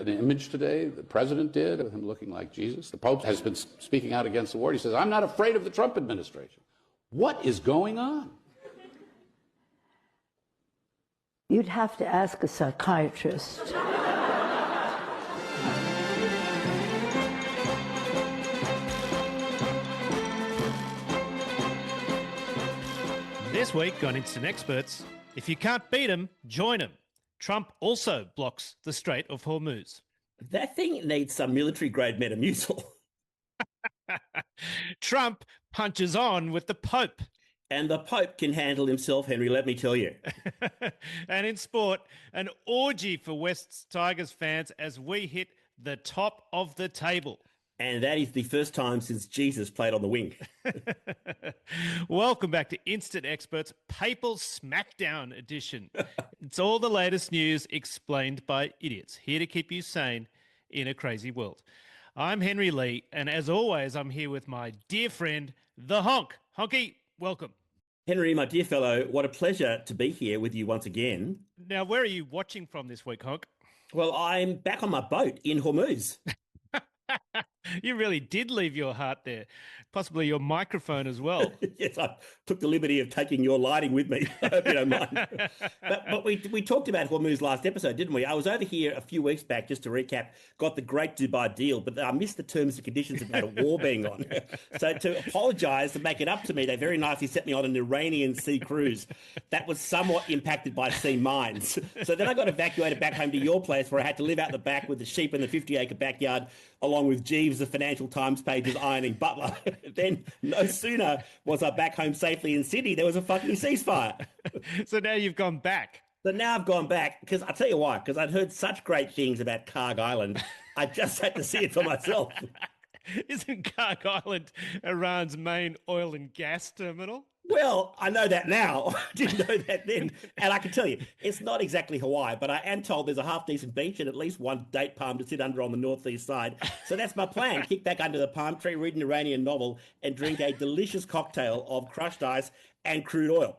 an image today. The president did, of him looking like Jesus. The Pope has been speaking out against the war. He says, I'm not afraid of the Trump administration. What is going on? You'd have to ask a psychiatrist. This week on Instant Experts, if you can't beat them, join them. Trump also blocks the Strait of Hormuz. That thing needs some military-grade Metamucil. Trump punches on with the Pope. And the Pope can handle himself, Henry, let me tell you. And in sport, an orgy for West's Tigers fans as we hit the top of the table. And that is the first time since Jesus played on the wing. Welcome back to Instant Experts Papal Smackdown Edition. It's all the latest news explained by idiots, here to keep you sane in a crazy world. I'm Henry Lee, and as always, I'm here with my dear friend, the Honk. Honky, welcome. Henry, my dear fellow, what a pleasure to be here with you once again. Now, where are you watching from this week, Honk? Well, I'm back on my boat in Hormuz. You really did leave your heart there, possibly your microphone as well. Yes, I took the liberty of taking your lighting with me. I hope you don't mind. But we talked about Hormuz last episode, didn't we? I was over here a few weeks back, just to recap, got the great Dubai deal, but I missed the terms and conditions about a war being on. So to apologise, to make it up to me, they very nicely set me on an Iranian sea cruise that was somewhat impacted by sea mines. So then I got evacuated back home to your place, where I had to live out the back with the sheep in the 50-acre backyard, along with Jeeves, the Financial Times page's ironing butler. Then no sooner was I back home safely in Sydney, there was a fucking ceasefire. So now you've gone back. So now I've gone back, because I'll tell you why, because I'd heard such great things about Karg Island. I just had to see it for myself. Isn't Karg Island Iran's main oil and gas terminal? Well, I know that now. I didn't know that then. And I can tell you, it's not exactly Hawaii, but I am told there's a half-decent beach and at least one date palm to sit under on the northeast side. So that's my plan. Kick back under the palm tree, read an Iranian novel, and drink a delicious cocktail of crushed ice and crude oil.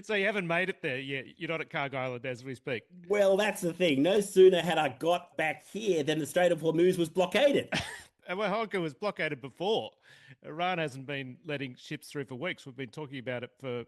So you haven't made it there yet. You're not at Karg Island as we speak. Well, that's the thing. No sooner had I got back here than the Strait of Hormuz was blockaded. And well, Honka was blockaded before. Iran hasn't been letting ships through for weeks. We've been talking about it for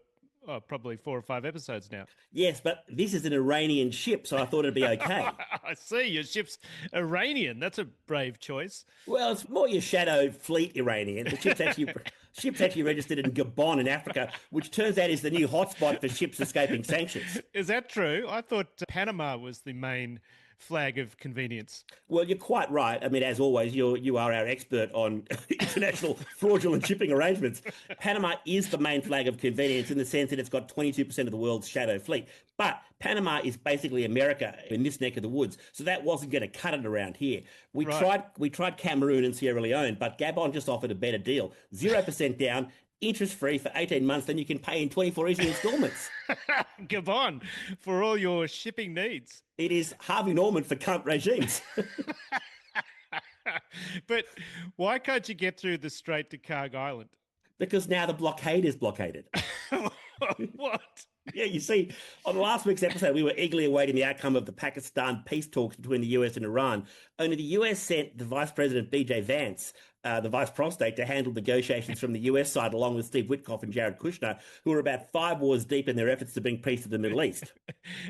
probably 4 or 5 episodes now. Yes, but this is an Iranian ship, so I thought it'd be okay. I see. Your ship's Iranian. That's a brave choice. Well, it's more your shadow fleet Iranian. The ship's actually registered in Gabon in Africa, which turns out is the new hotspot for ships escaping sanctions. Is that true? I thought Panama was the main flag of convenience. Well, you're quite right. I mean, as always, you are our expert on international fraudulent shipping arrangements. Panama is the main flag of convenience in the sense that it's got 22% of the world's shadow fleet. But Panama is basically America in this neck of the woods, so that wasn't going to cut it around here. We tried Cameroon and Sierra Leone, but Gabon just offered a better deal. 0% down, interest-free for 18 months, then you can pay in 24 easy installments. Gabon, for all your shipping needs. It is Harvey Norman for cunt regimes. But why can't you get through the Strait to Karg Island? Because now the blockade is blockaded. What? Yeah, you see, on last week's episode, we were eagerly awaiting the outcome of the Pakistan peace talks between the US and Iran. Only the US sent the Vice President B.J. Vance, the Vice Prostate, to handle negotiations from the US side, along with Steve Witkoff and Jared Kushner, who are about 5 wars deep in their efforts to bring peace to the Middle East.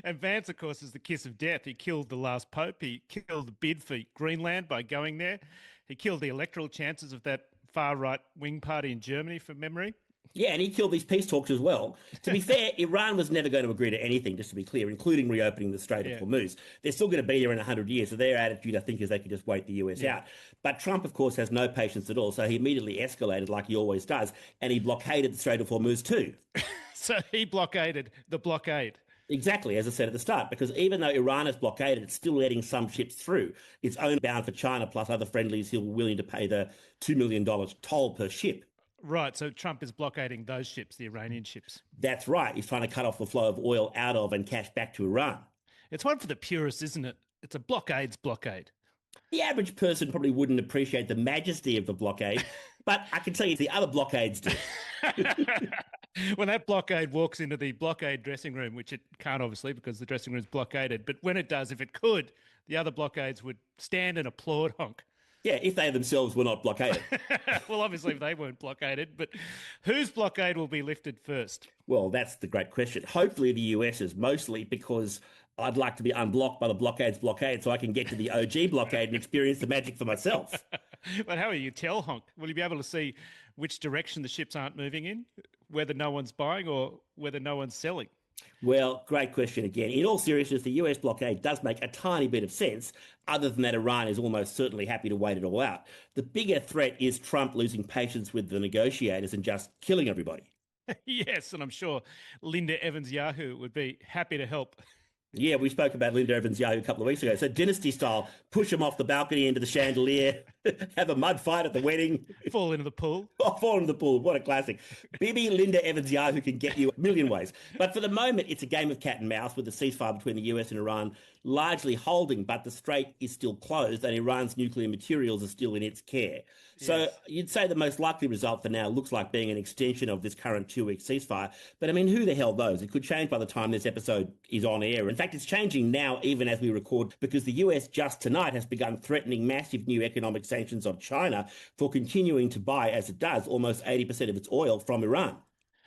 And Vance, of course, is the kiss of death. He killed the last pope. He killed the bid for Greenland by going there. He killed the electoral chances of that far-right wing party in Germany, from memory. Yeah, and he killed these peace talks as well. To be fair, Iran was never going to agree to anything, just to be clear, including reopening the Strait of Hormuz. They're still going to be there in 100 years, so their attitude, I think, is they can just wait the US out. But Trump, of course, has no patience at all, so he immediately escalated like he always does, and he blockaded the Strait of Hormuz too. So he blockaded the blockade. Exactly, as I said at the start, because even though Iran is blockaded, it's still letting some ships through. It's only bound for China plus other friendlies who are willing to pay the $2 million toll per ship. Right, so Trump is blockading those ships, the Iranian ships. That's right. He's trying to cut off the flow of oil out of and cash back to Iran. It's one for the purists, isn't it? It's a blockade's blockade. The average person probably wouldn't appreciate the majesty of the blockade, but I can tell you the other blockades do. When that blockade walks into the blockade dressing room, which it can't obviously because the dressing room's blockaded, but when it does, if it could, the other blockades would stand and applaud, honk. Yeah, if they themselves were not blockaded. Well, obviously they weren't blockaded, but whose blockade will be lifted first? Well, that's the great question. Hopefully the US's, mostly because I'd like to be unblocked by the blockade's blockade so I can get to the OG blockade and experience the magic for myself. But how will you tell, honk? Will you be able to see which direction the ships aren't moving in, whether no one's buying or whether no one's selling? Well, great question again. In all seriousness, the US blockade does make a tiny bit of sense. Other than that, Iran is almost certainly happy to wait it all out. The bigger threat is Trump losing patience with the negotiators and just killing everybody. Yes, and I'm sure Linda Evans-Yahoo would be happy to help. Yeah, we spoke about Linda Evans-Yahoo a couple of weeks ago. So dynasty style, push him off the balcony into the chandelier, have a mud fight at the wedding. Fall into the pool. Oh, fall into the pool. What a classic. Bibi Linda Evans-Yahoo can get you a million ways. But for the moment, it's a game of cat and mouse with the ceasefire between the US and Iran largely holding, but the strait is still closed and Iran's nuclear materials are still in its care. So Yes. you'd say the most likely result for now looks like being an extension of this current 2-week ceasefire. But I mean, who the hell knows? It could change by the time this episode is on air. In fact, it's changing now, even as we record, because the US just tonight has begun threatening massive new economic sanctions on China for continuing to buy, as it does, almost 80% of its oil from Iran.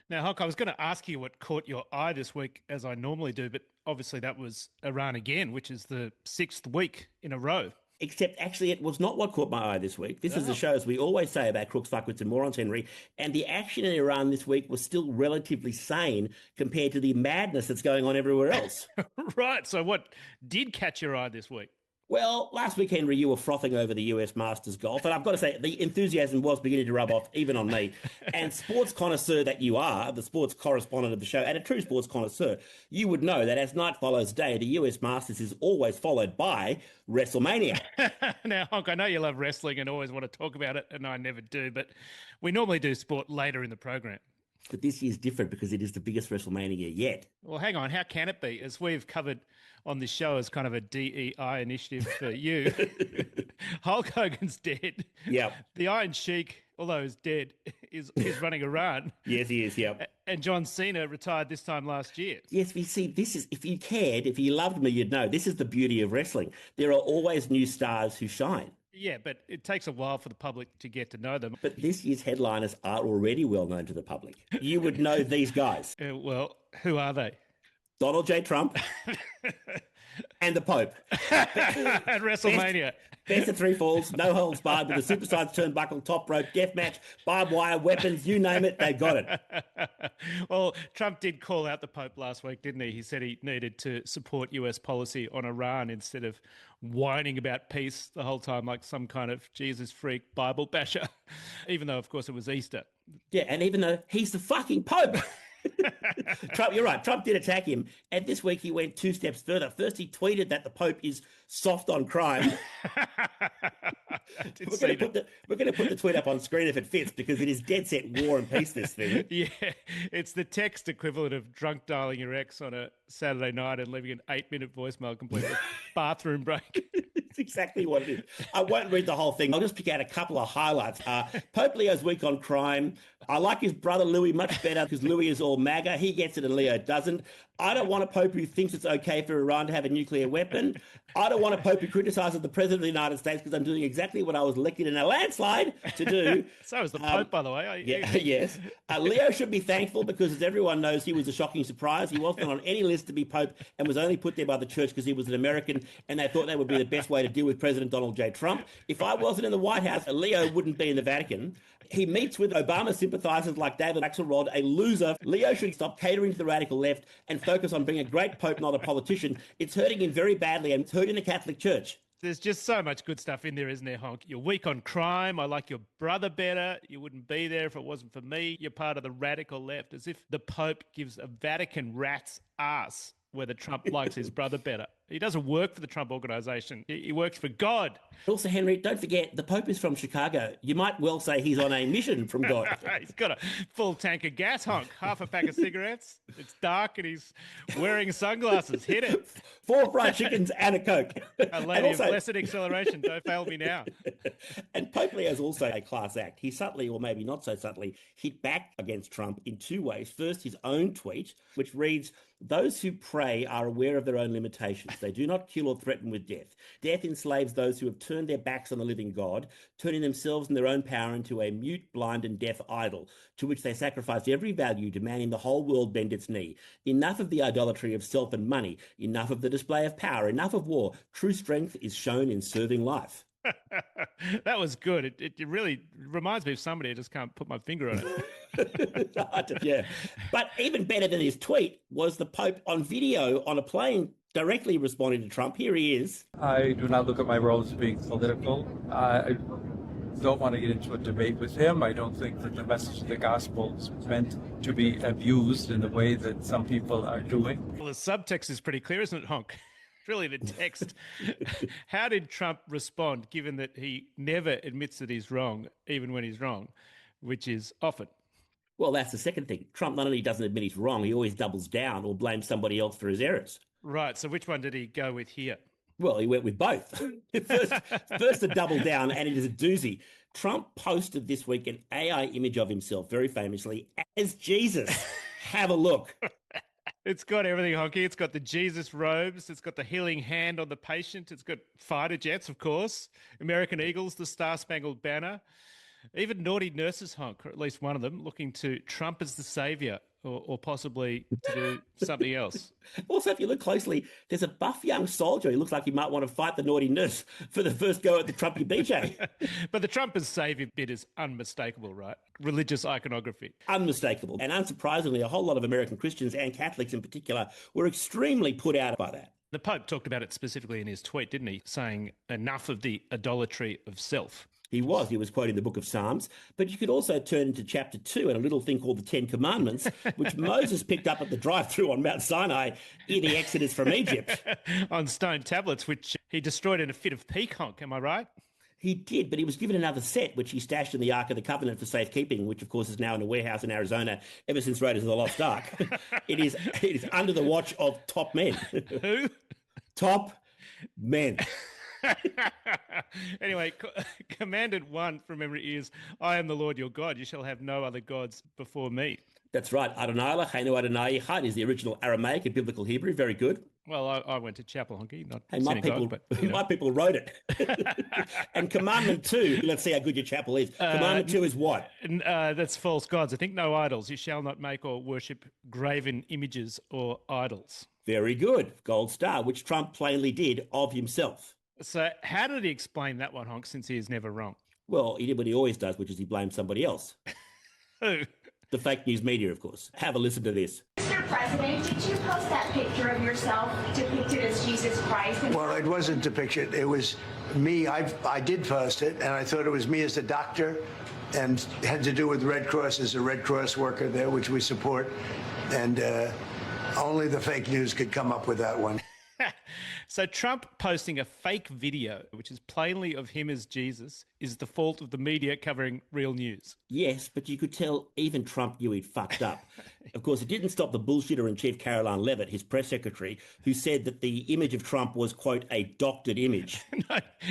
Now, Honk, I was going to ask you what caught your eye this week, as I normally do, but obviously that was Iran again, which is the 6th week in a row. Except actually it was not what caught my eye this week. This is the show, as we always say about Crooks, Fuckwits and Morons, Henry, and the action in Iran this week was still relatively sane compared to the madness that's going on everywhere else. Right, so what did catch your eye this week? Well, last week, Henry, you were frothing over the US Masters golf, and I've got to say, the enthusiasm was beginning to rub off even on me. And sports connoisseur that you are, the sports correspondent of the show, and a true sports connoisseur, you would know that as night follows day, the US Masters is always followed by WrestleMania. Now, Honk, I know you love wrestling and always want to talk about it, and I never do, but we normally do sport later in the program. But this year's different because it is the biggest WrestleMania yet. Well, hang on, how can it be? As we've covered on this show as kind of a DEI initiative for you, Hulk Hogan's dead. Yeah. The Iron Sheik, although he's dead, is running Iran. Yes, he is, yeah. And John Cena retired this time last year. Yes, we see, this is, if you cared, if you loved me, you'd know, this is the beauty of wrestling. There are always new stars who shine. Yeah, but it takes a while for the public to get to know them. But this year's headliners are already well known to the public. You would know these guys. Well, who are they? Donald J. Trump and the Pope. At WrestleMania. Best of three falls, no holds barred with a supersized turnbuckle, top rope, death match, barbed wire, weapons, you name it, they've got it. Well, Trump did call out the Pope last week, didn't he? He said he needed to support US policy on Iran instead of whining about peace the whole time like some kind of Jesus freak Bible basher, even though, of course, it was Easter. Yeah, and even though he's the fucking Pope. Trump, you're right. Trump did attack him. And this week he went 2 steps further. First, he tweeted that the Pope is soft on crime. We're going to put the tweet up on screen if it fits, because it is dead set war and peace, this thing. Yeah, it's the text equivalent of drunk dialing your ex on a Saturday night and leaving an 8-minute voicemail complete with bathroom break. It's exactly what it is. I won't read the whole thing. I'll just pick out a couple of highlights. Pope Leo's week on crime. I like his brother Louis much better because Louis is all MAGA. He gets it and Leo doesn't. I don't want a Pope who thinks it's okay for Iran to have a nuclear weapon. I don't want a Pope who criticises the President of the United States because I'm doing exactly what I was elected in a landslide to do. So is the Pope, by the way. Yeah, yes. Leo should be thankful because, as everyone knows, he was a shocking surprise. He wasn't on any list to be Pope and was only put there by the church because he was an American and they thought that would be the best way to deal with President Donald J. Trump. If I wasn't in the White House, Leo wouldn't be in the Vatican. He meets with Obama sympathisers like David Axelrod, a loser. Leo should stop catering to the radical left and focus on being a great Pope, not a politician. It's hurting him very badly and it's hurting the Catholic Church. There's just so much good stuff in there, isn't there, Honk? You're weak on crime. I like your brother better. You wouldn't be there if it wasn't for me. You're part of the radical left, as if the Pope gives a Vatican rat's ass whether Trump likes his brother better. He doesn't work for the Trump organization. He works for God. Also, Henry, don't forget, the Pope is from Chicago. You might well say he's on a mission from God. He's got a full tank of gas, Honk. Half a pack of cigarettes. It's dark and he's wearing sunglasses. Hit it. 4 fried chickens and a Coke. A lady of blessed acceleration. Don't fail me now. And Pope Leo's also a class act. He subtly, or maybe not so subtly, hit back against Trump in 2 ways. First, his own tweet, which reads, "Those who pray are aware of their own limitations." truths. They do not kill or threaten with death. Death enslaves those who have turned their backs on the living God, turning themselves and their own power into a mute, blind, and deaf idol, to which they sacrifice every value, demanding the whole world bend its knee. Enough of the idolatry of self and money. Enough of the display of power. Enough of war. True strength is shown in serving life. That was good. It really reminds me of somebody. I just can't put my finger on it. Yeah. But even better than his tweet was the Pope on video on a plane directly responding to Trump. Here he is. I do not look at my role as being political. I don't want to get into a debate with him. I don't think that the message of the gospel is meant to be abused in the way that some people are doing. Well, the subtext is pretty clear, isn't it, Honk? Really the text. How did Trump respond, given that he never admits that he's wrong, even when he's wrong, which is often? Well, that's the second thing. Trump not only doesn't admit he's wrong, he always doubles down or blames somebody else for his errors. Right. So which one did he go with here? Well, he went with both. First a double down, and it is a doozy. Trump posted this week an AI image of himself, very famously, as Jesus. Have a look. It's got everything, Honky. It's got the Jesus robes. It's got the healing hand on the patient. It's got fighter jets, of course, American Eagles, the Star-Spangled Banner, even naughty nurses, Honk, or at least one of them, looking to Trump as the savior or possibly to do something else. Also, if you look closely, there's a buff young soldier who looks like he might want to fight the naughty nurse for the first go at the Trumpy BJ. But the Trump as savior bit is unmistakable, right? Religious iconography. Unmistakable. And unsurprisingly, a whole lot of American Christians and Catholics in particular were extremely put out by that. The Pope talked about it specifically in his tweet, didn't he? Saying enough of the idolatry of self. He was quoting the book of Psalms, but you could also turn to chapter 2 and a little thing called the Ten Commandments, which Moses picked up at the drive-thru on Mount Sinai in the Exodus from Egypt. On stone tablets, which he destroyed in a fit of pique, Honk, am I right? He did, but he was given another set, which he stashed in the Ark of the Covenant for safekeeping, which, of course, is now in a warehouse in Arizona ever since Raiders of the Lost Ark. It is under the watch of top men. Who? Top men. Anyway, Commandment 1 from memory is, I am the Lord your God. You shall have no other gods before me. That's right. Adonai Eloheinu Adonai Echad is the original Aramaic and biblical Hebrew. Very good. Well, I went to chapel, Honky, not Hey, my synagogue, people, but, you know. my people wrote it. And Commandment 2, let's see how good your chapel is. Commandment 2 is what? That's false gods. I think no idols. You shall not make or worship graven images or idols. Very good. Gold star, which Trump plainly did of himself. So how did he explain that one, Honk, since he is never wrong? Well, he did what he always does, which is he blames somebody else. Who? The fake news media, of course. Have a listen to this. Mr. President, did you post that picture of yourself depicted as Jesus Christ? Well, it wasn't depicted. It was me. I did post it, and I thought it was me as a doctor, and it had to do with Red Cross as a Red Cross worker there, which we support. And only the fake news could come up with that one. So Trump posting a fake video, which is plainly of him as Jesus, is the fault of the media covering real news. Yes, but you could tell even Trump knew he'd fucked up. Of course, it didn't stop the bullshitter in chief Caroline Levitt, his press secretary, who said that the image of Trump was, quote, a doctored image.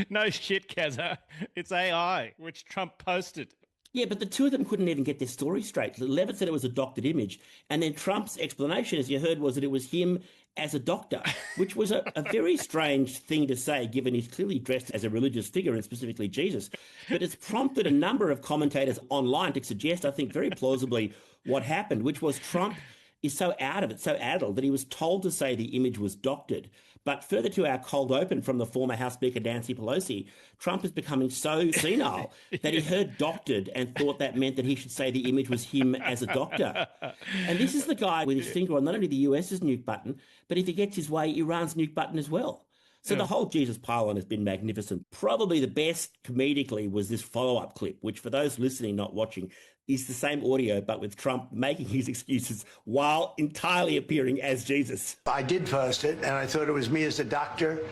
No shit, Kazza. It's AI, which Trump posted. Yeah, but the two of them couldn't even get their story straight. Levitt said it was a doctored image, and then Trump's explanation, as you heard, was that it was him as a doctor, which was a very strange thing to say, given he's clearly dressed as a religious figure, and specifically Jesus. But it's prompted a number of commentators online to suggest, I think very plausibly, what happened, which was Trump is so out of it, so addled, that he was told to say the image was doctored. But further to our cold open from the former House Speaker Nancy Pelosi, Trump is becoming so senile that he heard doctored and thought that meant that he should say the image was him as a doctor. And this is the guy with his finger on not only the US's nuke button, but if he gets his way, Iran's nuke button as well. So the whole Jesus pylon has been magnificent. Probably the best comedically was this follow-up clip, which for those listening, not watching, is the same audio, but with Trump making his excuses while entirely appearing as Jesus. I did post it, and I thought it was me as a doctor,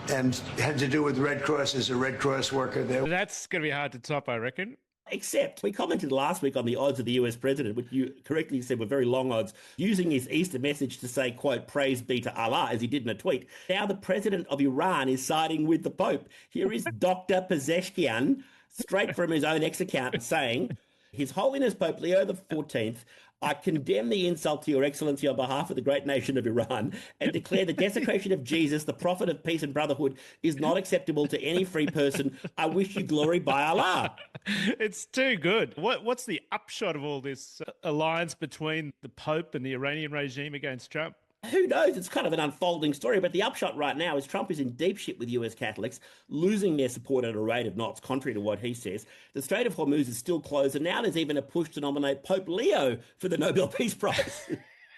and it had to do with Red Cross as a Red Cross worker there. That's going to be hard to top, I reckon. Except we commented last week on the odds of the US president, which you correctly said were very long odds, using his Easter message to say, quote, praise be to Allah, as he did in a tweet. Now the president of Iran is siding with the Pope. Here is Dr. Pezeshkian, straight from his own ex-account, saying, His Holiness Pope Leo XIV I condemn the insult to your excellency on behalf of the great nation of Iran and declare the desecration of Jesus, the prophet of peace and brotherhood, is not acceptable to any free person. I wish you glory by Allah. It's too good. What's the upshot of all this alliance between the Pope and the Iranian regime against Trump? Who knows? It's kind of an unfolding story, but the upshot right now is Trump is in deep shit with US Catholics, losing their support at a rate of knots, contrary to what he says. The Strait of Hormuz is still closed, and now there's even a push to nominate Pope Leo for the Nobel Peace Prize.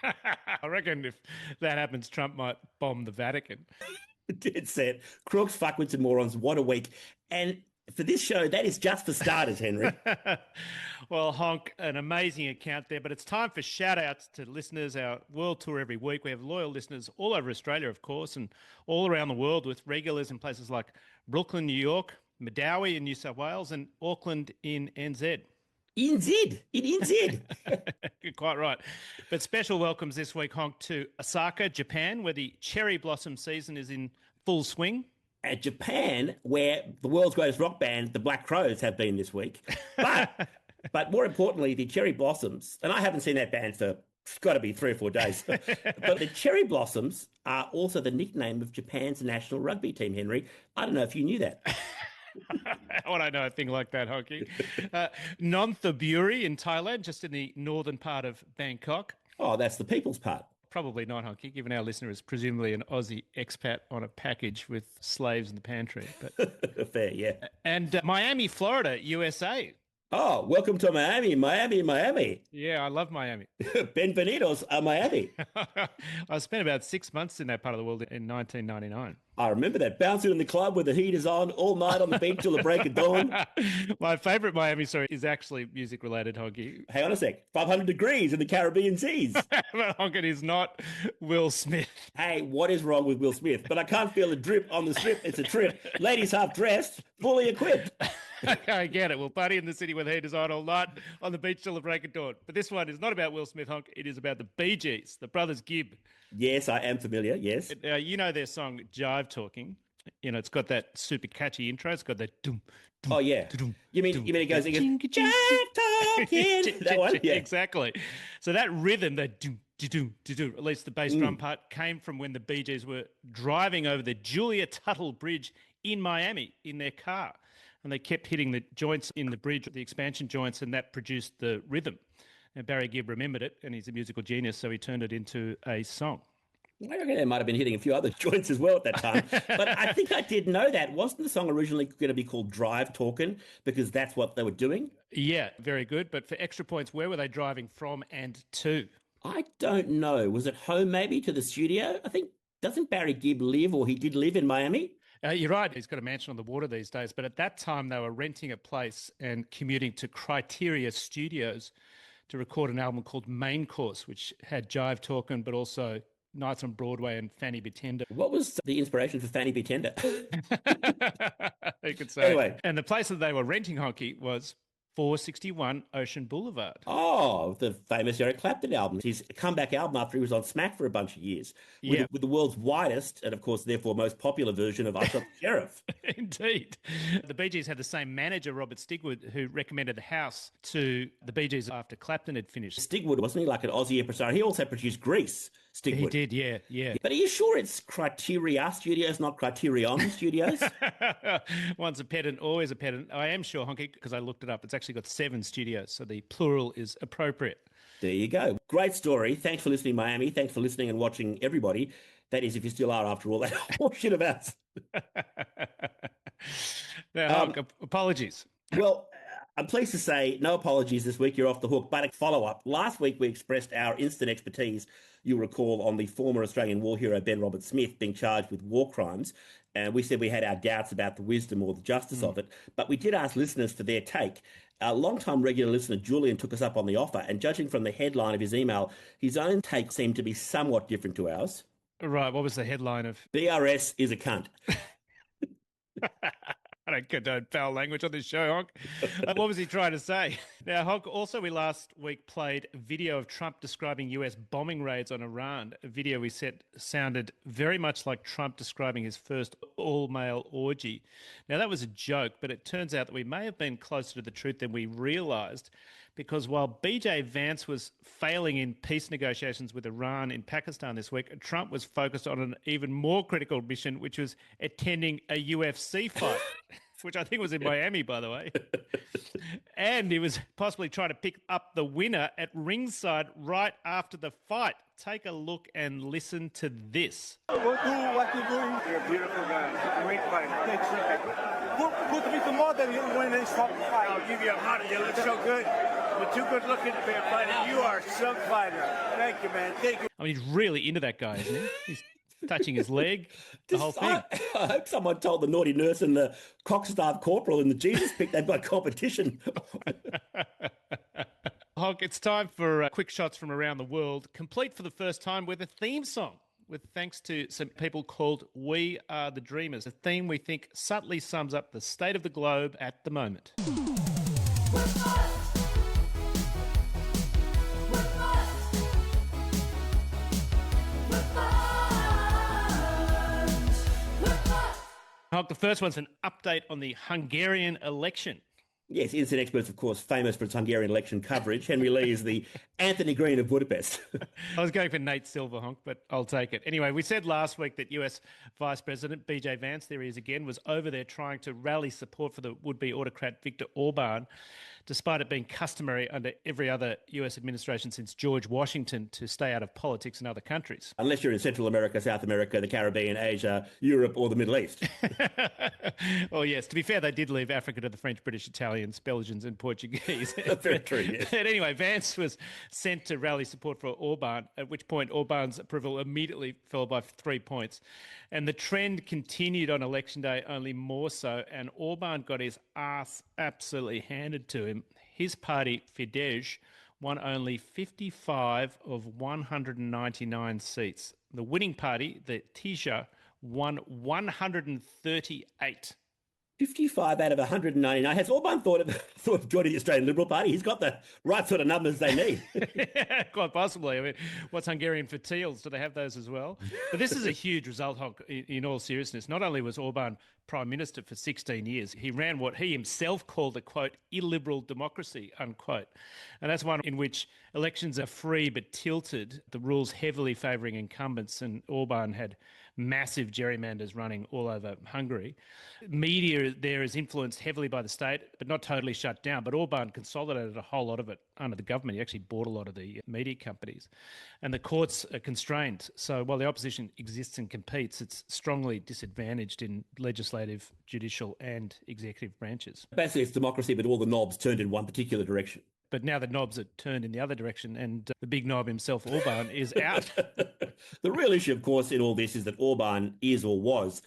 I reckon if that happens, Trump might bomb the Vatican. Dead set. Crooks, fuckwits, and morons. What a week. And for this show, that is just for starters, Henry. Well, Honk, an amazing account there, but it's time for shout-outs to listeners, our world tour every week. We have loyal listeners all over Australia, of course, and all around the world with regulars in places like Brooklyn, New York, Madawi in New South Wales, and Auckland in NZ. In NZ. You're quite right. But special welcomes this week, Honk, to Osaka, Japan, where the cherry blossom season is in full swing. At Japan, where the world's greatest rock band, the Black Crowes, have been this week. But more importantly, the Cherry Blossoms, and I haven't seen that band for, it's got to be 3 or 4 days, but the Cherry Blossoms are also the nickname of Japan's national rugby team, Henry. I don't know if you knew that. How would I know a thing like that, Honky? Nonthaburi in Thailand, just in the northern part of Bangkok. Oh, that's the people's part. Probably not, Honky, given our listener is presumably an Aussie expat on a package with slaves in the pantry. But Fair, yeah. And Miami, Florida, USA. Oh, welcome to Miami. Yeah, I love Miami. Benvenidos a Miami. I spent about 6 months in that part of the world in 1999. I remember that. Bouncing in the club with the heat is on all night on the beach till the break of dawn. My favourite Miami story is actually music-related, Honky. Hang on a sec. 500 degrees in the Caribbean seas. But Honky is not Will Smith. Hey, what is wrong with Will Smith? But I can't feel a drip on the strip. It's a trip. Ladies half dressed, fully equipped. I get it. We'll party in the city with heaters on all night on the beach till the break of dawn. But this one is not about Will Smith, Honk. It is about the Bee Gees, the brothers Gibb. Yes, I am familiar. Yes. You know their song Jive Talking. You know, it's got that super catchy intro. It's got that doom. Oh yeah. You mean it goes Jive Talking? That one? Yeah. Exactly. So that rhythm, that doom, doom, doom, at least the bass drum part, came from when the Bee Gees were driving over the Julia Tuttle Bridge in Miami in their car. And they kept hitting the joints in the bridge, the expansion joints, and that produced the rhythm. And Barry Gibb remembered it, and he's a musical genius, so he turned it into a song. I reckon they might have been hitting a few other joints as well at that time. But I think I did know that. Wasn't the song originally going to be called Drive Talkin'? Because that's what they were doing? Yeah, very good. But for extra points, where were they driving from and to? I don't know. Was it home maybe to the studio? I think, doesn't Barry Gibb live, or he did live in Miami? You're right. He's got a mansion on the water these days. But at that time, they were renting a place and commuting to Criteria Studios to record an album called Main Course, which had Jive Talkin', but also Nights on Broadway and Fanny Be Tender. What was the inspiration for Fanny Be Tender? You could say. Anyway. And the place that they were renting, Honky, was 461 Ocean Boulevard. Oh, the famous Eric Clapton album. His comeback album after he was on Smack for a bunch of years. With the world's widest and, of course, therefore most popular version of I Shot the Sheriff. Indeed. The Bee Gees had the same manager, Robert Stigwood, who recommended the house to the Bee Gees after Clapton had finished. Stigwood, wasn't he, like an Aussie impresario? He also produced Grease, Stigwood. He did, yeah. But are you sure it's Criteria Studios, not Criterion Studios? Once a pedant, always a pedant. I am sure, Honky, because I looked it up. It's actually got 7 studios, so the plural is appropriate. There you go. Great story. Thanks for listening, Miami. Thanks for listening and watching, everybody. That is, if you still are after all that horseshit of us. Now, Honk, apologies. Well, I'm pleased to say no apologies this week. You're off the hook. But a follow-up. Last week, we expressed our instant expertise, you'll recall, on the former Australian war hero Ben Robert Smith being charged with war crimes. And we said we had our doubts about the wisdom or the justice of it. But we did ask listeners for their take. Our long-time regular listener, Julian, took us up on the offer. And judging from the headline of his email, his own take seemed to be somewhat different to ours. Right. What was the headline of? BRS is a cunt. I don't condone foul language on this show, Honk. What was he trying to say? Now, Hog, also we last week played a video of Trump describing US bombing raids on Iran. A video we said sounded very much like Trump describing his first all-male orgy. Now, that was a joke, but it turns out that we may have been closer to the truth than we realised, because while BJ Vance was failing in peace negotiations with Iran in Pakistan this week, Trump was focused on an even more critical mission, which was attending a UFC fight. Which I think was in Miami, by the way. And he was possibly trying to pick up the winner at ringside right after the fight. Take a look and listen to this. Go do what you're doing. You're a beautiful guy. Great fighter. Put me to more than you win this fight. I'll give you a hundred. You look so good. You're too good looking to be a fighter. You are some fighter. Thank you, man. Thank you. I mean, he's really into that guy, isn't he? He's touching his leg, the whole thing. I hope someone told the naughty nurse and the cock staff corporal in the Jesus pick they've got competition. Hog, it's time for quick shots from around the world, complete for the first time with a theme song, with thanks to some people called We Are the Dreamers, a theme we think subtly sums up the state of the globe at the moment. Hog, the first one's an update on the Hungarian election. Yes, Instant Experts, of course, famous for its Hungarian election coverage. Henry Lee is the Anthony Green of Budapest. I was going for Nate Silver, Honk, but I'll take it. Anyway, we said last week that US Vice President BJ Vance, there he is again, was over there trying to rally support for the would-be autocrat Viktor Orban, despite it being customary under every other US administration since George Washington to stay out of politics in other countries. Unless you're in Central America, South America, the Caribbean, Asia, Europe, or the Middle East. Well, yes, to be fair, they did leave Africa to the French, British, Italians, Belgians and Portuguese. Very true, yes. But anyway, Vance was sent to rally support for Orban, at which point Orban's approval immediately fell by 3 points. And the trend continued on election day, only more so, and Orban got his ass absolutely handed to him. His party, Fidesz, won only 55 of 199 seats. The winning party, the Tisza, won 138. 55 out of 199. Has Orban thought of joining the Australian Liberal Party? He's got the right sort of numbers they need. Yeah, quite possibly. I mean, what's Hungarian for teals? Do they have those as well? But this is a huge result, Honk, in all seriousness. Not only was Orban Prime Minister for 16 years, he ran what he himself called a, quote, illiberal democracy, unquote. And that's one in which elections are free but tilted, the rules heavily favouring incumbents, and Orban had massive gerrymanders running all over Hungary. Media there is influenced heavily by the state, but not totally shut down. But Orban consolidated a whole lot of it under the government. He actually bought a lot of the media companies. And the courts are constrained. So while the opposition exists and competes, it's strongly disadvantaged in legislative, judicial and executive branches. Basically, it's democracy, but all the knobs turned in one particular direction. But now the knobs are turned in the other direction, and the big knob himself, Orban, is out. The real issue, of course, in all this is that Orban is or was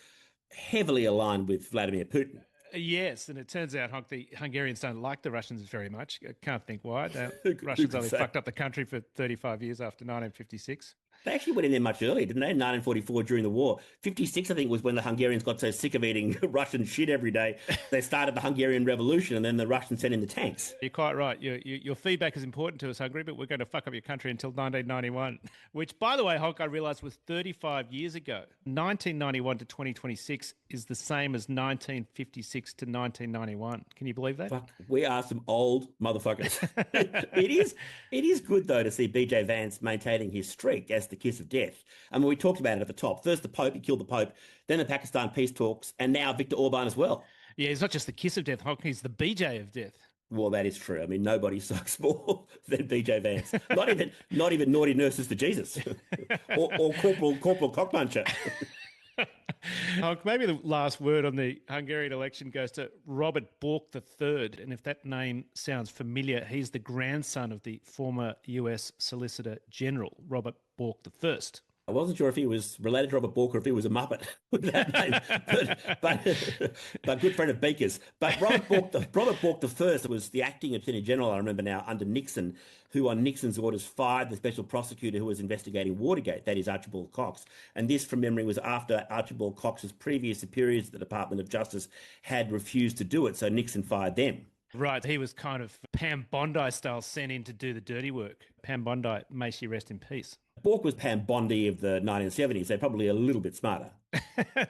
heavily aligned with Vladimir Putin. Yes, and it turns out, Honk, the Hungarians don't like the Russians very much. I can't think why. The Russians only fucked up the country for 35 years after 1956. They actually went in there much earlier, didn't they? 1944 during the war. 56, I think, was when the Hungarians got so sick of eating Russian shit every day. They started the Hungarian Revolution, and then the Russians sent in the tanks. You're quite right. Your feedback is important to us, Hungary, but we're going to fuck up your country until 1991, which, by the way, Honk, I realised was 35 years ago. 1991 to 2026 is the same as 1956 to 1991. Can you believe that? Fuck, we are some old motherfuckers. It is good, though, to see BJ Vance maintaining his streak as the kiss of death. I mean, we talked about it at the top. First the Pope, he killed the Pope, then the Pakistan peace talks, and now Viktor Orban as well. Yeah, he's not just the kiss of death, Honk, he's the BJ of death. Well, that is true. I mean, nobody sucks more than BJ Vance. Not even naughty nurses for Jesus, or corporal cockpuncher. Honk, maybe the last word on the Hungarian election goes to Robert Bork III. And if that name sounds familiar, he's the grandson of the former US Solicitor General, Robert Bork I. I wasn't sure if he was related to Robert Bork or if he was a Muppet with that name, but good friend of Beaker's. But Robert Bork I was the acting Attorney General, I remember now, under Nixon, who on Nixon's orders fired the special prosecutor who was investigating Watergate, that is Archibald Cox. And this, from memory, was after Archibald Cox's previous superiors at the Department of Justice had refused to do it, so Nixon fired them. Right, he was kind of Pam Bondi style sent in to do the dirty work. Pam Bondi, may she rest in peace. Bork was Pam Bondi of the 1970s. They're probably a little bit smarter.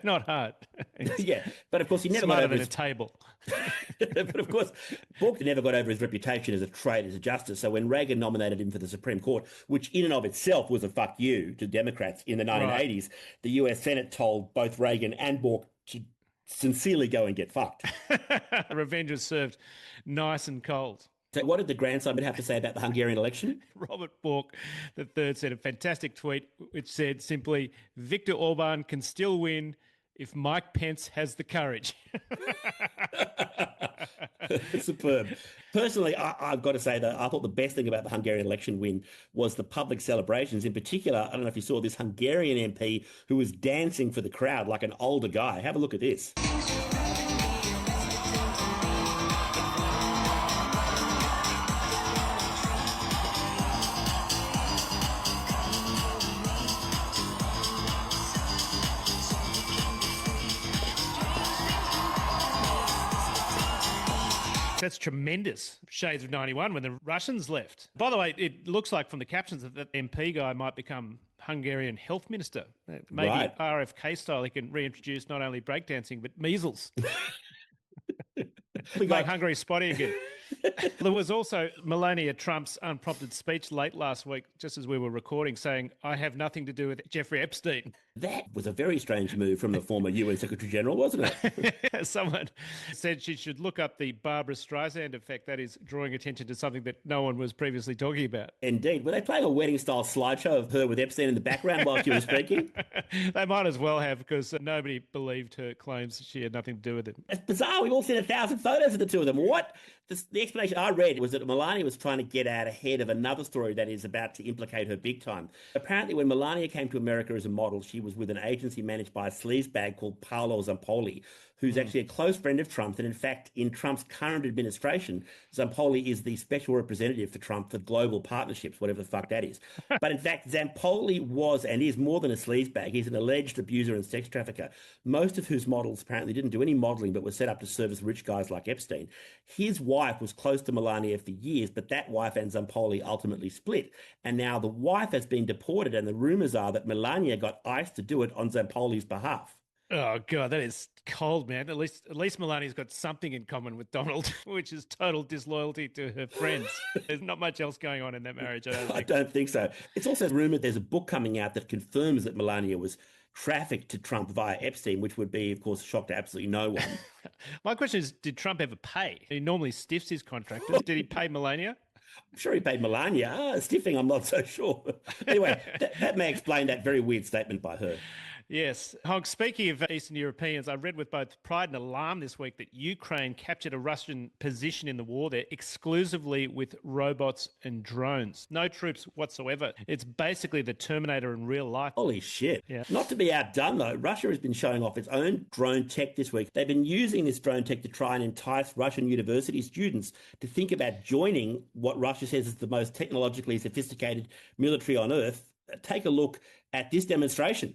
Not hard. Yeah, but of course he never got Smarter over than his... a table. But of course, Bork never got over his reputation as a traitor to justice. So when Reagan nominated him for the Supreme Court, which in and of itself was a fuck you to Democrats in the 1980s, the US Senate told both Reagan and Bork to sincerely go and get fucked. Revenge was served nice and cold. So what did the grandson have to say about the Hungarian election? Robert Bork III said a fantastic tweet which said simply, Viktor Orban can still win if Mike Pence has the courage. Superb. Personally, I've got to say that I thought the best thing about the Hungarian election win was the public celebrations. In particular, I don't know if you saw this Hungarian MP who was dancing for the crowd like an older guy. Have a look at this. That's tremendous. Shades of 91 when the Russians left. By the way, it looks like from the captions that that MP guy might become Hungarian health minister. Maybe Right. RFK style, he can reintroduce not only breakdancing, but measles. We Make got- Hungary spotty again. There was also Melania Trump's unprompted speech late last week, just as we were recording, saying, I have nothing to do with Jeffrey Epstein. That was a very strange move from the former UN Secretary General, wasn't it? Someone said she should look up the Barbara Streisand effect, that is drawing attention to something that no one was previously talking about. Indeed. Were they playing a wedding-style slideshow of her with Epstein in the background while she was speaking? They might as well have, because nobody believed her claims she had nothing to do with it. It's bizarre. We've all seen 1,000 photos of the two of them. What? The explanation I read was that Melania was trying to get out ahead of another story that is about to implicate her big time. Apparently, when Melania came to America as a model, she was with an agency managed by a sleazebag called Paolo Zampoli, who's actually a close friend of Trump's. And in fact, in Trump's current administration, Zampoli is the special representative for Trump for global partnerships, whatever the fuck that is. But in fact, Zampoli was and is more than a sleazebag. He's an alleged abuser and sex trafficker, most of whose models apparently didn't do any modeling but were set up to service rich guys like Epstein. His wife was close to Melania for years, but that wife and Zampoli ultimately split. And now the wife has been deported, and the rumors are that Melania got ICE to do it on Zampoli's behalf. Oh, God, that is cold, man. At least Melania's got something in common with Donald, which is total disloyalty to her friends. There's not much else going on in that marriage, I don't I think. don't think so. It's also rumored there's a book coming out that confirms that Melania was trafficked to Trump via Epstein, which would be, of course, a shock to absolutely no one. My question is, did Trump ever pay? He normally stiffs his contractors. Did he pay Melania? I'm sure he paid Melania. Stiffing, I'm not so sure. Anyway, that may explain that very weird statement by her. Yes. Honk, speaking of Eastern Europeans, I read with both pride and alarm this week that Ukraine captured a Russian position in the war there exclusively with robots and drones. No troops whatsoever. It's basically the Terminator in real life. Holy shit. Yeah. Not to be outdone, though, Russia has been showing off its own drone tech this week. They've been using this drone tech to try and entice Russian university students to think about joining what Russia says is the most technologically sophisticated military on earth. Take a look at this demonstration.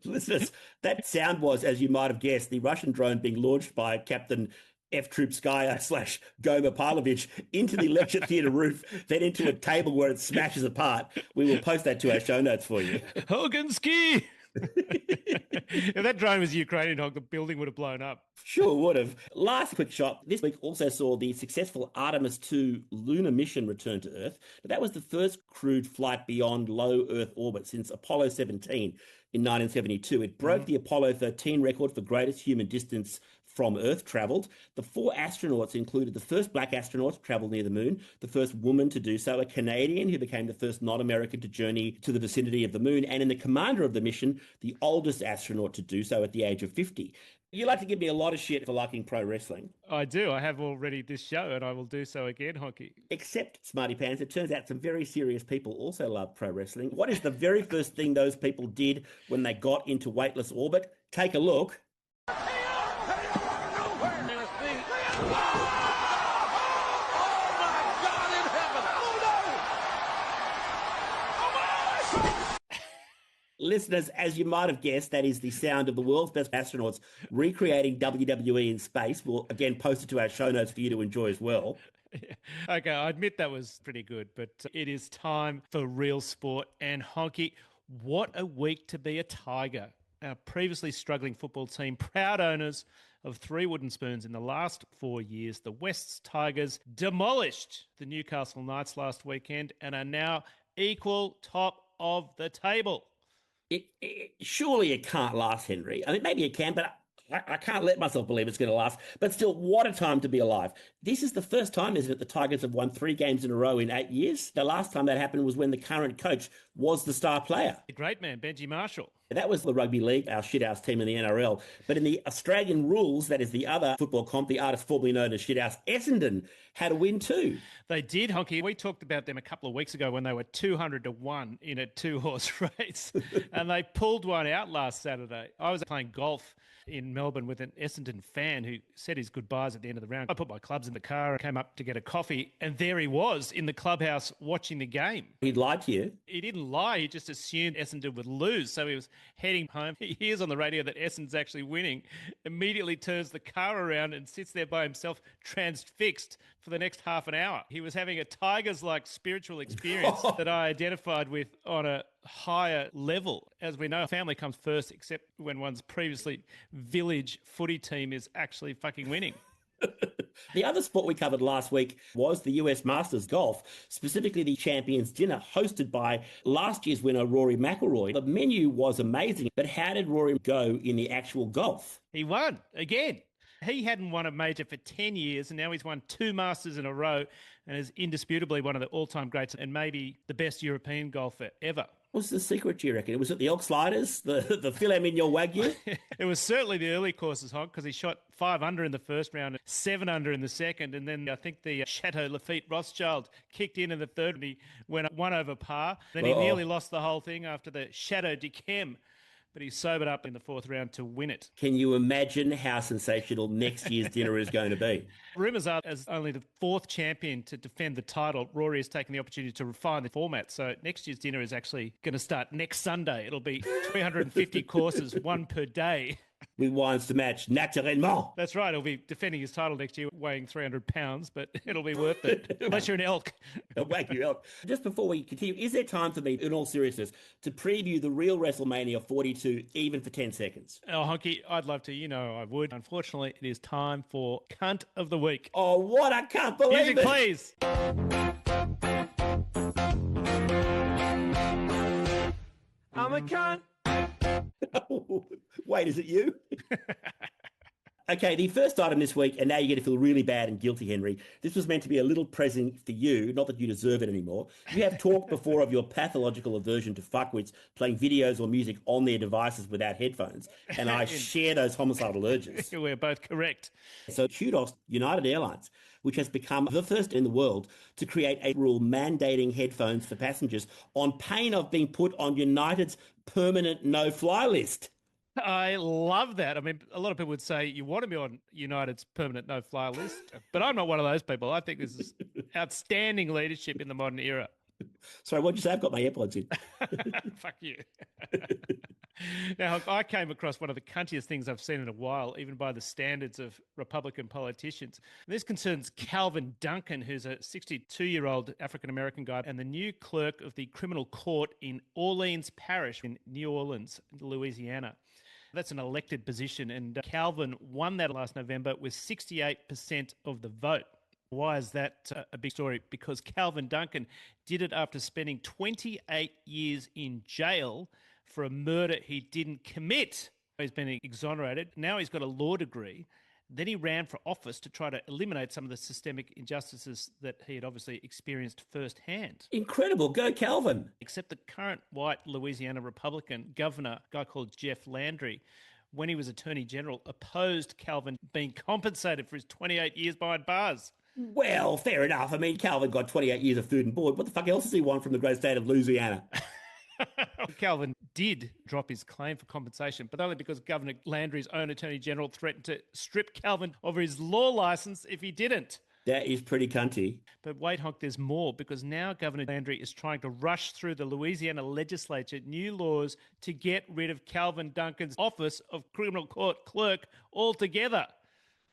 Listeners, that sound was, as you might have guessed, the Russian drone being launched by Captain F-Troopskaya / Goma Pavlovich into the lecture theatre roof, then into a table where it smashes apart. We will post that to our show notes for you. Hoganski! If that drone was Ukrainian, Honk, the building would have blown up. Sure would have. Last quick shot. This week also saw the successful Artemis 2 lunar mission return to Earth. That was the first crewed flight beyond low Earth orbit since Apollo 17 in 1972. It broke the Apollo 13 record for greatest human distance from Earth travelled. The 4 astronauts included the first black astronaut to travel near the moon, the first woman to do so, a Canadian who became the first non-American to journey to the vicinity of the moon, and in the commander of the mission, the oldest astronaut to do so at the age of 50. You like to give me a lot of shit for liking pro wrestling. I do. I have already this show, and I will do so again, Honky. Except, Smarty Pants, it turns out some very serious people also love pro wrestling. What is the very first thing those people did when they got into weightless orbit? Take a look. Listeners, as you might have guessed, that is the sound of the world's best astronauts recreating WWE in space. We'll again post it to our show notes for you to enjoy as well. Okay, I admit that was pretty good, but it is time for real sport. And Honky, what a week to be a Tiger. Our previously struggling football team, proud owners of 3 wooden spoons in the last 4 years. The Wests Tigers demolished the Newcastle Knights last weekend and are now equal top of the table. Surely it can't last, Henry. I mean, maybe it can, but I can't let myself believe it's going to last. But still, what a time to be alive. This is the first time, isn't it, the Tigers have won 3 games in a row in 8 years? The last time that happened was when the current coach was the star player. The great man, Benji Marshall. That was the rugby league, our shithouse team in the NRL. But in the Australian rules, that is the other football comp, the artist formerly known as shithouse, Essendon had a win too. They did, Honky. We talked about them a couple of weeks ago when they were 200-1 in a 2-horse race, and they pulled one out last Saturday. I was playing golf in Melbourne with an Essendon fan who said his goodbyes at the end of the round. I put my clubs in the car and came up to get a coffee, and there he was in the clubhouse watching the game. He lied to you? He didn't lie. He just assumed Essendon would lose, so he was heading home. He hears on the radio that Essendon's actually winning, immediately turns the car around and sits there by himself, transfixed for the next half an hour. He was having a Tigers-like spiritual experience that I identified with on a higher level. As we know, family comes first, except when one's previously village footy team is actually fucking winning. The other sport we covered last week was the US Masters Golf, specifically the Champions Dinner, hosted by last year's winner, Rory McIlroy. The menu was amazing, but how did Rory go in the actual golf? He won again. He hadn't won a major for 10 years, and now he's won 2 Masters in a row and is indisputably one of the all-time greats and maybe the best European golfer ever. What's the secret, do you reckon? Was it the Elk Sliders, the filet mignon wagyu? It was certainly the early courses, Honk, because he shot 5 under in the first round, 7 under in the second, and then I think the Chateau Lafite Rothschild kicked in the third, and he went 1 over par. Then he nearly lost the whole thing after the Chateau d'Yquem, but he sobered up in the 4th round to win it. Can you imagine how sensational next year's dinner is going to be? Rumours are, as only the 4th champion to defend the title, Rory has taken the opportunity to refine the format. So next year's dinner is actually going to start next Sunday. It'll be 350 courses, 1 per day. With wines to match, naturellement. That's right. He'll be defending his title next year, weighing 300 pounds, but it'll be worth it, unless you're an elk. A wagyu elk. Just before we continue, is there time for me, in all seriousness, to preview the real WrestleMania 42, even for 10 seconds? Oh, Honky, I'd love to. You know I would. Unfortunately, it is time for Cunt of the Week. Oh, what? I can't believe Music, it. please. I'm a cunt. Wait, is it you? Okay, the first item this week, and now you're going to feel really bad and guilty, Henry. This was meant to be a little present for you, not that you deserve it anymore. You have talked before of your pathological aversion to fuckwits playing videos or music on their devices without headphones, and I share those homicidal urges. We're both correct. So kudos United Airlines, which has become the first in the world to create a rule mandating headphones for passengers on pain of being put on United's permanent no-fly list. I love that. I mean, a lot of people would say you want to be on United's permanent no-fly list, but I'm not one of those people. I think this is outstanding leadership in the modern era. Sorry, what'd you say? I've got my AirPods in. Fuck you. Now, I came across one of the cuntiest things I've seen in a while, even by the standards of Republican politicians. And this concerns Calvin Duncan, who's a 62-year-old African-American guy and the new clerk of the criminal court in Orleans Parish in New Orleans, Louisiana. That's an elected position, and Calvin won that last November with 68% of the vote. Why is that a big story? Because Calvin Duncan did it after spending 28 years in jail for a murder he didn't commit. He's been exonerated. Now he's got a law degree, Then he ran for office to try to eliminate some of the systemic injustices that he had obviously experienced firsthand. Incredible. Go Calvin. Except the current white Louisiana Republican governor, a guy called Jeff Landry, when he was Attorney General, opposed Calvin being compensated for his 28 years behind bars. Well, fair enough. I mean, Calvin got 28 years of food and board. What the fuck else does he want from the great state of Louisiana? Calvin did drop his claim for compensation, but only because Governor Landry's own Attorney General threatened to strip Calvin of his law license if he didn't. That is pretty cunty. But wait, Honk, there's more, because now Governor Landry is trying to rush through the Louisiana legislature new laws to get rid of Calvin Duncan's office of criminal court clerk altogether.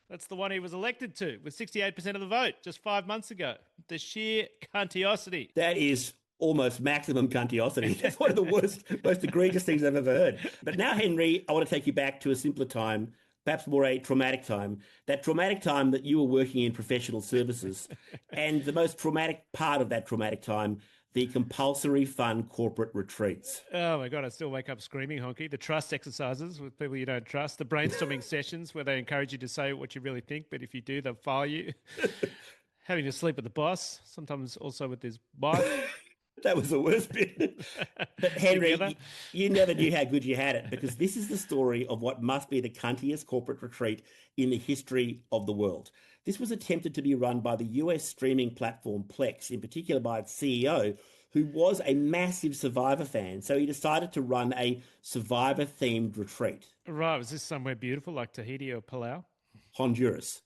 That's the one he was elected to with 68% of the vote just 5 months ago. The sheer cuntiosity. That is almost maximum cuntiosity. That's one of the worst, most egregious things I've ever heard. But now, Henry, I want to take you back to a simpler time, perhaps more a traumatic time, that traumatic time that you were working in professional services. And the most traumatic part of that traumatic time, the compulsory fund corporate retreats. Oh my God, I still wake up screaming, Honky. The trust exercises with people you don't trust, the brainstorming sessions where they encourage you to say what you really think, but if you do, they'll fire you. Having to sleep with the boss, sometimes also with his wife. That was the worst bit. But Henry, you never knew how good you had it, because this is the story of what must be the cuntiest corporate retreat in the history of the world. This was attempted to be run by the US streaming platform Plex, in particular by its CEO, who was a massive Survivor fan. So he decided to run a Survivor-themed retreat. Right, was this somewhere beautiful like Tahiti or Palau? Honduras.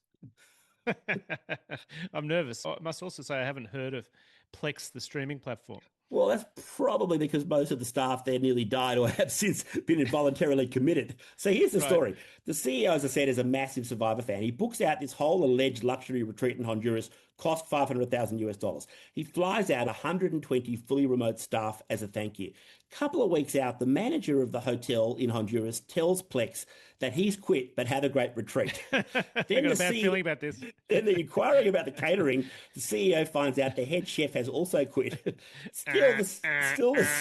I'm nervous. I must also say I haven't heard of Plex, the streaming platform. Well, that's probably because most of the staff there nearly died or have since been involuntarily committed. So here's the story. The CEO, as I said, is a massive Survivor fan. He books out this whole alleged luxury retreat in Honduras, cost $500,000. He flies out 120 fully remote staff as a thank you. Couple of weeks out, the manager of the hotel in Honduras tells Plex that he's quit but had a great retreat. I've got a bad feeling about this. Then they're inquiring about the catering. The CEO finds out the head chef has also quit. Still the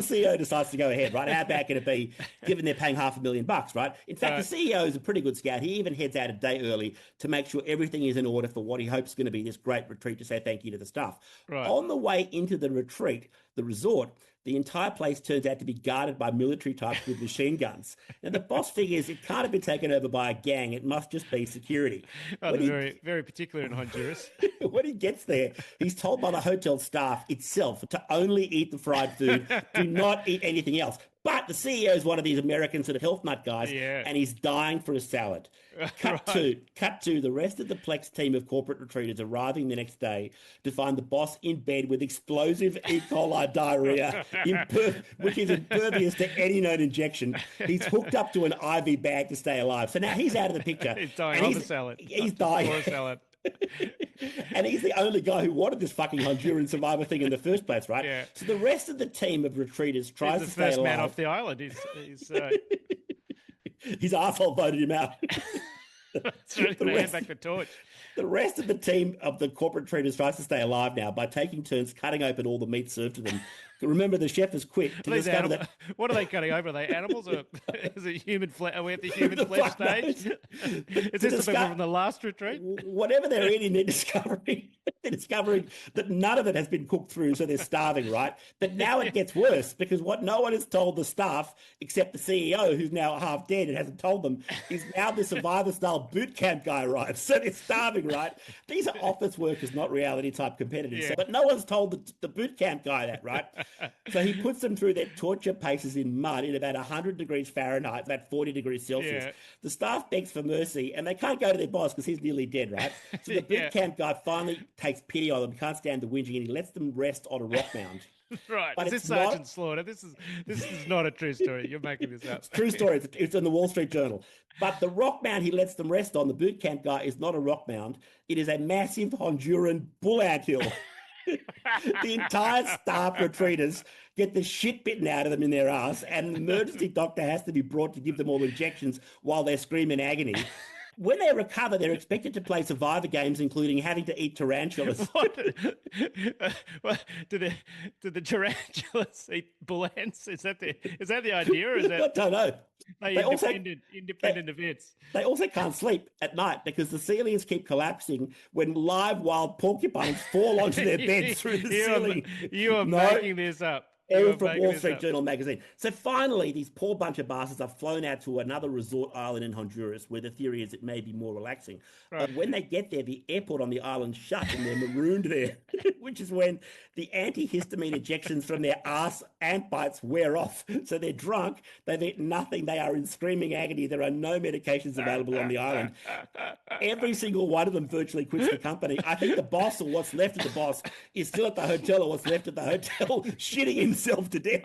CEO decides to go ahead, right? How bad can it be, given they're paying $500,000, right? In fact, the CEO is a pretty good scout. He even heads out a day early to make sure everything is in order for what he hopes is going to be this great retreat to say thank you to the staff. Right. On the way into the retreat, the resort, the entire place turns out to be guarded by military types with machine guns. Now, the boss figures it can't have been taken over by a gang. It must just be security. Oh, they're very, very particular in Honduras. When he gets there, he's told by the hotel staff itself to only eat the fried food, do not eat anything else. But the CEO is one of these American sort of health nut guys, and he's dying for a salad. Cut to the rest of the Plex team of corporate retreaters arriving the next day to find the boss in bed with explosive E. coli diarrhea, which is impervious to any known injection. He's hooked up to an IV bag to stay alive. So now he's out of the picture. He's dying on the salad. He's dying. For a salad. And he's the only guy who wanted this fucking Honduran Survivor thing in the first place, right? Yeah. So the rest of the team of retreaters tries to stay alive. He's the first man off the island. He's his arsehole voted him out. hand back the torch. The rest of the team of the corporate retreaters tries to stay alive now by taking turns cutting open all the meat served to them. Remember, the chef has quit to discover that. What are they cutting over? Are they animals or is it human flesh? Are we at the human flesh stage? Is this the people from the last retreat? Whatever they're eating, they're discovering that none of it has been cooked through, so they're starving, right? But now it gets worse, because what no one has told the staff, except the CEO, who's now half dead and hasn't told them, is now the Survivor-style boot camp guy arrives. So they're starving, right? These are office workers, not reality-type competitors. Yeah. So, but no one's told the boot camp guy that, right? So he puts them through their torture paces in mud in about 100 degrees Fahrenheit, about 40 degrees Celsius. Yeah. The staff begs for mercy, and they can't go to their boss because he's nearly dead, right? So the boot camp guy finally takes pity on them, can't stand the whinging, and he lets them rest on a rock mound. Right. But Is this it's not- Sergeant Slaughter? This is not a true story. You're making this up. True story. It's in the Wall Street Journal. But the rock mound he lets them rest on, the boot camp guy, is not a rock mound. It is a massive Honduran bull anthill. The entire staff retreaters get the shit bitten out of them in their ass, and an emergency doctor has to be brought to give them all injections while they scream in agony. When they recover, they're expected to play Survivor games, including having to eat tarantulas. What? Did the tarantulas eat bull ants? Is that the idea? Or is I that don't know. Independent events. They also can't sleep at night because the ceilings keep collapsing when live wild porcupines fall onto their beds through the ceiling. You are making this up. From Wall Street Journal magazine. So finally, these poor bunch of bastards are flown out to another resort island in Honduras where the theory is it may be more relaxing. Right. But when they get there, the airport on the island shut and they're marooned there, which is when the antihistamine injections from their arse ant bites wear off. So they're drunk, they've eaten nothing, they are in screaming agony. There are no medications available on the island. Every single one of them virtually quits the company. I think the boss or what's left of the boss is still at the hotel or what's left at the hotel shitting himself to death.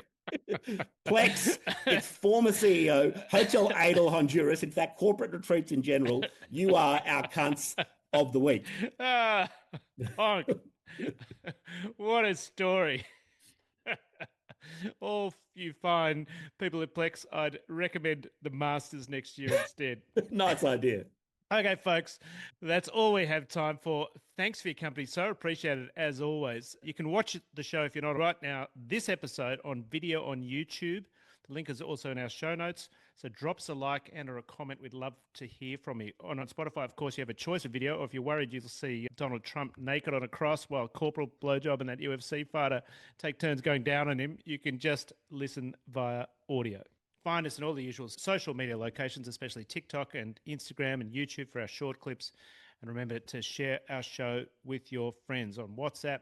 Plex, its former CEO, Hotel Adel Honduras, in fact, corporate retreats in general, you are our cunts of the week. Honk. What a story. All you fine people at Plex, I'd recommend the Masters next year instead. Nice idea. Okay, folks, that's all we have time for. Thanks for your company. So appreciated as always. You can watch the show if you're not right now, this episode on video on YouTube. The link is also in our show notes. So drop us a like and or a comment. We'd love to hear from you. On Spotify, of course, you have a choice of video. Or if you're worried you'll see Donald Trump naked on a cross while Corporal Blowjob and that UFC fighter take turns going down on him, you can just listen via audio. Find us in all the usual social media locations, especially TikTok and Instagram and YouTube for our short clips. And remember to share our show with your friends on WhatsApp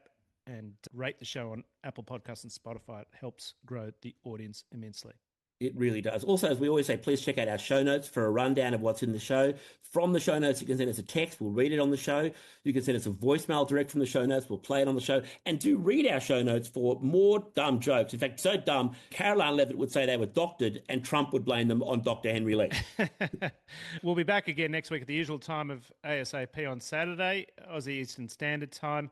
and rate the show on Apple Podcasts and Spotify. It helps grow the audience immensely. It really does. Also, as we always say, please check out our show notes for a rundown of what's in the show. From the show notes, you can send us a text. We'll read it on the show. You can send us a voicemail direct from the show notes. We'll play it on the show. And do read our show notes for more dumb jokes. In fact, so dumb, Caroline Levitt would say they were doctored and Trump would blame them on Dr. Henry Lee. We'll be back again next week at the usual time of ASAP on Saturday, Aussie Eastern Standard Time.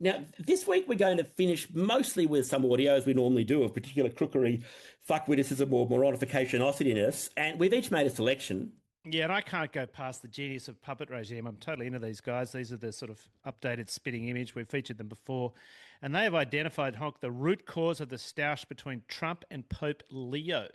Now, this week we're going to finish mostly with some audio, as we normally do, of particular crookery, fuck witticism or moronification awesomeness, and we've each made a selection. Yeah, and I can't go past the genius of puppet regime. I'm totally into these guys. These are the sort of updated spitting image. We've featured them before. And they have identified, Honk, the root cause of the stoush between Trump and Pope Leo.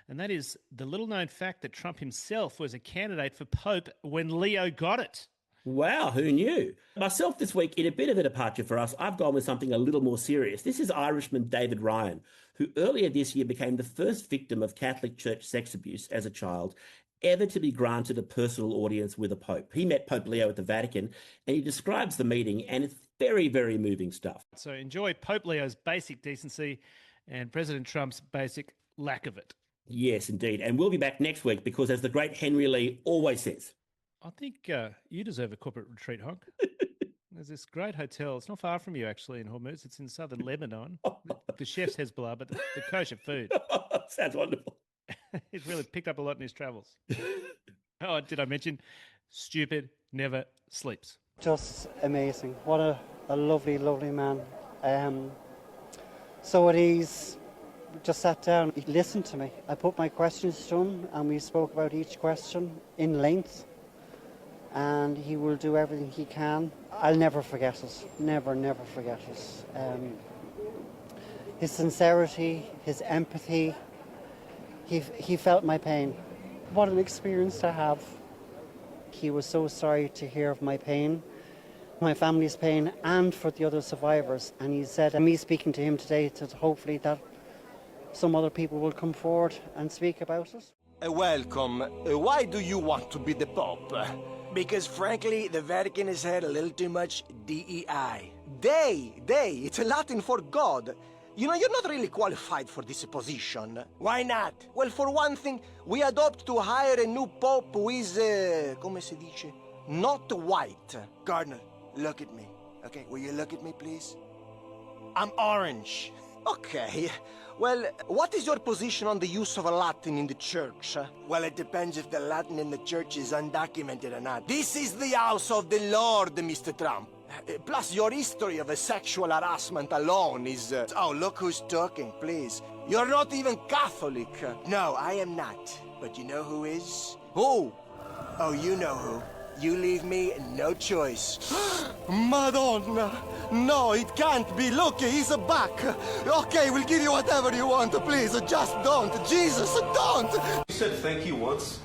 And that is the little-known fact that Trump himself was a candidate for Pope when Leo got it. Wow, who knew? Myself this week, in a bit of a departure for us, I've gone with something a little more serious. This is Irishman David Ryan, who earlier this year became the first victim of Catholic Church sex abuse as a child ever to be granted a personal audience with a pope. He met Pope Leo at the Vatican, and he describes the meeting, and it's very, very moving stuff. So enjoy Pope Leo's basic decency and President Trump's basic lack of it. Yes, indeed. And we'll be back next week because, as the great Henry Lee always says, I think you deserve a corporate retreat, Honk. There's this great hotel. It's not far from you, actually, in Hormuz. It's in southern Lebanon. The chef's Hezbollah, but the kosher food. Sounds wonderful. He's really picked up a lot in his travels. Oh, did I mention? Stupid never sleeps. Just amazing. What a lovely, lovely man. So at ease, just sat down. He listened to me. I put my questions to him, and we spoke about each question in length. And he will do everything he can. I'll never forget it. Never, never forget it. His sincerity, his empathy, he felt my pain. What an experience to have. He was so sorry to hear of my pain, my family's pain, and for the other survivors. And he said, and me speaking to him today, that hopefully that some other people will come forward and speak about it. Welcome. Why do you want to be the Pope? Because frankly, the Vatican has had a little too much DEI. Day, it's Latin for God. You know, you're not really qualified for this position. Why not? Well, for one thing, we adopt to hire a new Pope who is, come si dice, not white. Cardinal, look at me. Okay, will you look at me, please? I'm orange. Okay. Well, what is your position on the use of Latin in the church? Well, it depends if the Latin in the church is undocumented or not. This is the house of the Lord, Mr. Trump. Plus, your history of a sexual harassment alone is... Oh, look who's talking, please. You're not even Catholic. No, I am not. But you know who is? Who? Oh, you know who. You leave me no choice. Madonna! No, it can't be. Look, he's back. Okay, we'll give you whatever you want. Please, just don't. Jesus, don't! You said thank you once.